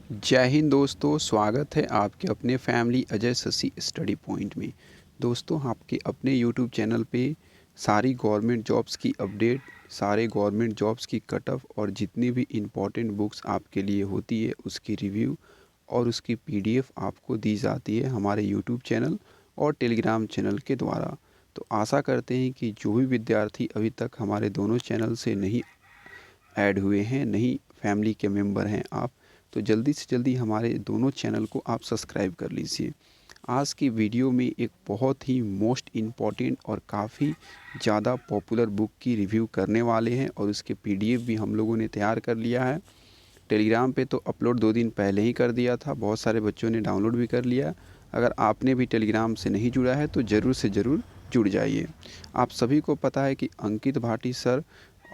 जय हिंद दोस्तों, स्वागत है आपके अपने family Ajay Shashi study point में। दोस्तों, आपके अपने यूट्यूब चैनल पे सारी गवर्नमेंट जॉब्स की अपडेट, सारे गवर्नमेंट जॉब्स की कट ऑफ और जितनी भी इम्पोर्टेंट बुक्स आपके लिए होती है उसकी रिव्यू और उसकी पीडीएफ आपको दी जाती है हमारे यूट्यूब चैनल और टेलीग्राम चैनल के द्वारा। तो आशा करते हैं कि जो भी विद्यार्थी अभी तक हमारे दोनों चैनल से नहीं ऐड हुए हैं, नहीं फैमिली के मेंबर हैं आप, तो जल्दी से जल्दी हमारे दोनों चैनल को आप सब्सक्राइब कर लीजिए। आज की वीडियो में एक बहुत ही मोस्ट इम्पॉर्टेंट और काफ़ी ज़्यादा पॉपुलर बुक की रिव्यू करने वाले हैं और उसके पीडीएफ भी हम लोगों ने तैयार कर लिया है। टेलीग्राम पे तो अपलोड 2 दिन पहले ही कर दिया था, बहुत सारे बच्चों ने डाउनलोड भी कर लिया। अगर आपने भी टेलीग्राम से नहीं जुड़ा है तो ज़रूर से ज़रूर जुड़ जाइए। आप सभी को पता है कि अंकित भाटी सर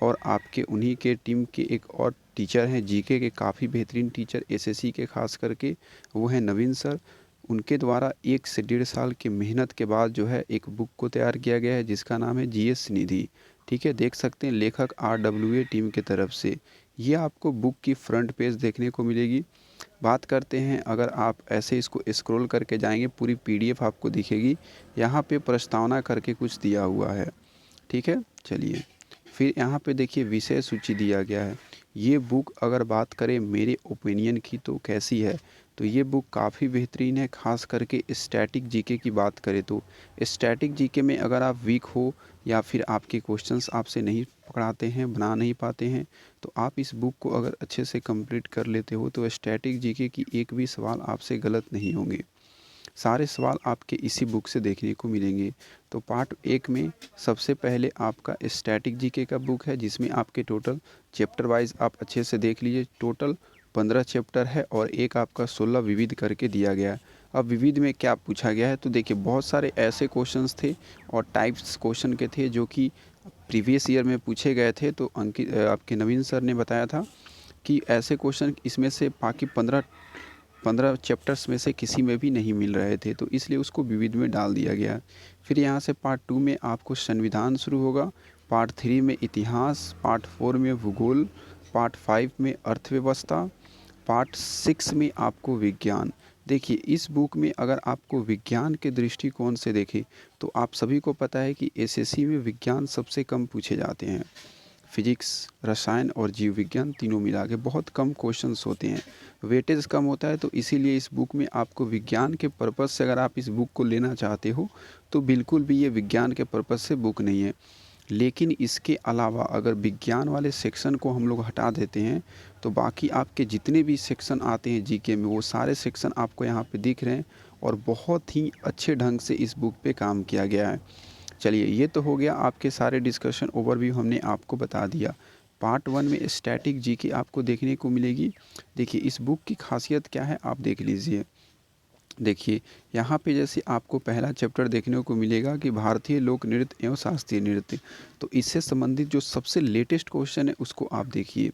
और आपके उन्हीं के टीम के एक और टीचर हैं जीके के काफ़ी बेहतरीन टीचर एसएससी के खास करके, वो हैं नवीन सर। उनके द्वारा 1 से 1.5 साल की मेहनत के बाद जो है एक बुक को तैयार किया गया है जिसका नाम है जीएस निधि। ठीक है, देख सकते हैं लेखक आरडब्ल्यूए टीम की तरफ से। ये आपको बुक की फ्रंट पेज देखने को मिलेगी। बात करते हैं, अगर आप ऐसे इसको स्क्रॉल करके जाएंगे पूरी पीडीएफ आपको दिखेगी। यहाँ पे प्रस्तावना करके कुछ दिया हुआ है। ठीक है, चलिए फिर यहाँ पे देखिए विषय सूची दिया गया है। ये बुक अगर बात करें मेरे ओपिनियन की तो कैसी है, तो ये बुक काफ़ी बेहतरीन है। खास करके स्टैटिक जीके की बात करें तो स्टैटिक जीके में अगर आप वीक हो या फिर आपके क्वेश्चंस आपसे नहीं पकड़ाते हैं, बना नहीं पाते हैं, तो आप इस बुक को अगर अच्छे से कंप्लीट कर लेते हो तो स्टैटिक जीके की एक भी सवाल आपसे गलत नहीं होंगे। सारे सवाल आपके इसी बुक से देखने को मिलेंगे। तो पार्ट 1 में सबसे पहले आपका स्टैटिक जीके का बुक है जिसमें आपके टोटल चैप्टर वाइज आप अच्छे से देख लीजिए। टोटल 15 चैप्टर है और एक आपका 16 विविध करके दिया गया है। अब विविध में क्या पूछा गया है, तो देखिए बहुत सारे ऐसे क्वेश्चंस थे और टाइप्स क्वेश्चन के थे जो कि प्रीवियस ईयर में पूछे गए थे। तो अंकित आपके नवीन सर ने बताया था कि ऐसे क्वेश्चन इसमें से बाकी 15 चैप्टर्स में से किसी में भी नहीं मिल रहे थे, तो इसलिए उसको विविध में डाल दिया गया। फिर यहाँ से पार्ट 2 में आपको संविधान शुरू होगा, पार्ट 3 में इतिहास, पार्ट 4 में भूगोल, पार्ट 5 में अर्थव्यवस्था, पार्ट 6 में आपको विज्ञान। देखिए इस बुक में अगर आपको विज्ञान के दृष्टिकोण से देखें तो आप सभी को पता है कि एसएससी में विज्ञान सबसे कम पूछे जाते हैं। फिजिक्स, रसायन और जीव विज्ञान तीनों मिला के बहुत कम क्वेश्चंस होते हैं, वेटेज कम होता है। तो इसीलिए इस बुक में आपको विज्ञान के पर्पज़ से अगर आप इस बुक को लेना चाहते हो तो बिल्कुल भी ये विज्ञान के पर्पज़ से बुक नहीं है। लेकिन इसके अलावा अगर विज्ञान वाले सेक्शन को हम लोग हटा देते हैं तो बाकी आपके जितने भी सेक्शन आते हैं जीके में वो सारे सेक्शन आपको यहाँ पे दिख रहे हैं और बहुत ही अच्छे ढंग से इस बुक पे काम किया गया है। चलिए ये तो हो गया आपके सारे डिस्कशन ओवरव्यू हमने आपको बता दिया। पार्ट 1 में स्टैटिक जीके आपको देखने को मिलेगी। देखिए इस बुक की खासियत क्या है आप देख लीजिए। देखिए यहाँ पे जैसे आपको पहला चैप्टर देखने को मिलेगा कि भारतीय लोक नृत्य एवं शास्त्रीय नृत्य, तो इससे संबंधित जो सबसे लेटेस्ट क्वेश्चन है उसको आप देखिए।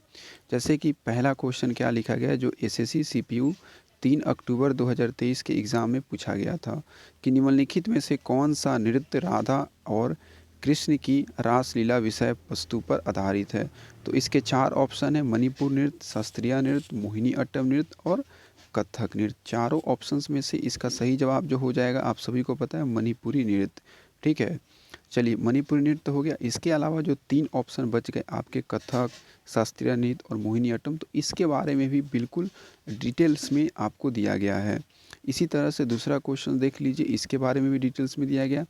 जैसे कि पहला क्वेश्चन क्या लिखा गया है, जो एसएससी सीपीयू 3 अक्टूबर 2023 के एग्ज़ाम में पूछा गया था कि निम्नलिखित में से कौन सा नृत्य राधा और कृष्ण की रासलीला विषय वस्तु पर आधारित है। तो इसके 4 ऑप्शन है, मणिपुर नृत्य, शास्त्रीय नृत्य, मोहिनी अट्टम नृत्य और कथक नृत्य। चारों ऑप्शंस में से इसका सही जवाब जो हो जाएगा आप सभी को पता है मणिपुरी नृत्य। ठीक है, चलिए मणिपुरी नृत्य हो गया। इसके अलावा जो 3 ऑप्शन बच गए आपके कथक, शास्त्रीय नृत्य और मोहिनी अट्टम, तो इसके बारे में भी बिल्कुल डिटेल्स में आपको दिया गया है। इसी तरह से दूसरा क्वेश्चन देख लीजिए, इसके बारे में भी डिटेल्स में दिया गया।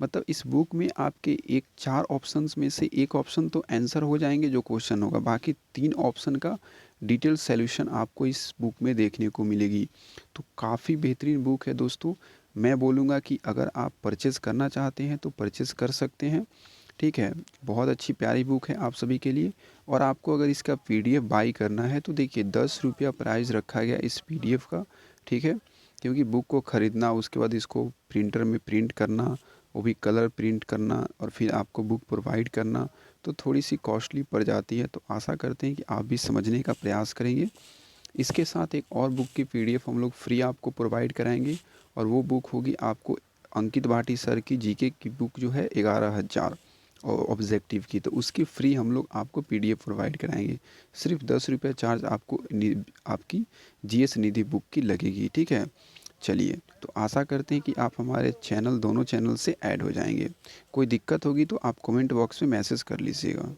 मतलब इस बुक में आपके 4 ऑप्शंस में से एक ऑप्शन तो आंसर हो जाएंगे जो क्वेश्चन होगा, बाकी 3 ऑप्शन का डिटेल सॉल्यूशन आपको इस बुक में देखने को मिलेगी। तो काफ़ी बेहतरीन बुक है दोस्तों। मैं बोलूँगा कि अगर आप परचेज़ करना चाहते हैं तो परचेज़ कर सकते हैं। ठीक है, बहुत अच्छी प्यारी बुक है आप सभी के लिए। और आपको अगर इसका पीडीएफ बाई करना है तो देखिए 10 रुपया प्राइस रखा गया इस पीडीएफ का। ठीक है, क्योंकि बुक को ख़रीदना, उसके बाद इसको प्रिंटर में प्रिंट करना, वो भी कलर प्रिंट करना और फिर आपको बुक प्रोवाइड करना, तो थोड़ी सी कॉस्टली पड़ जाती है। तो आशा करते हैं कि आप भी समझने का प्रयास करेंगे। इसके साथ एक और बुक की पीडीएफ हम लोग फ्री आपको प्रोवाइड कराएंगे और वो बुक होगी आपको अंकित भाटी सर की जीके की बुक जो है 11,000। और ऑब्जेक्टिव की, तो उसकी फ्री हम लोग आपको पीडीएफ प्रोवाइड कराएंगे। सिर्फ 10 रुपये चार्ज आपको आपकी जीएस निधि बुक की लगेगी, ठीक है। चलिए, तो आशा करते हैं कि आप हमारे चैनल दोनों चैनल से ऐड हो जाएंगे। कोई दिक्कत होगी तो आप कमेंट बॉक्स में मैसेज कर लीजिएगा।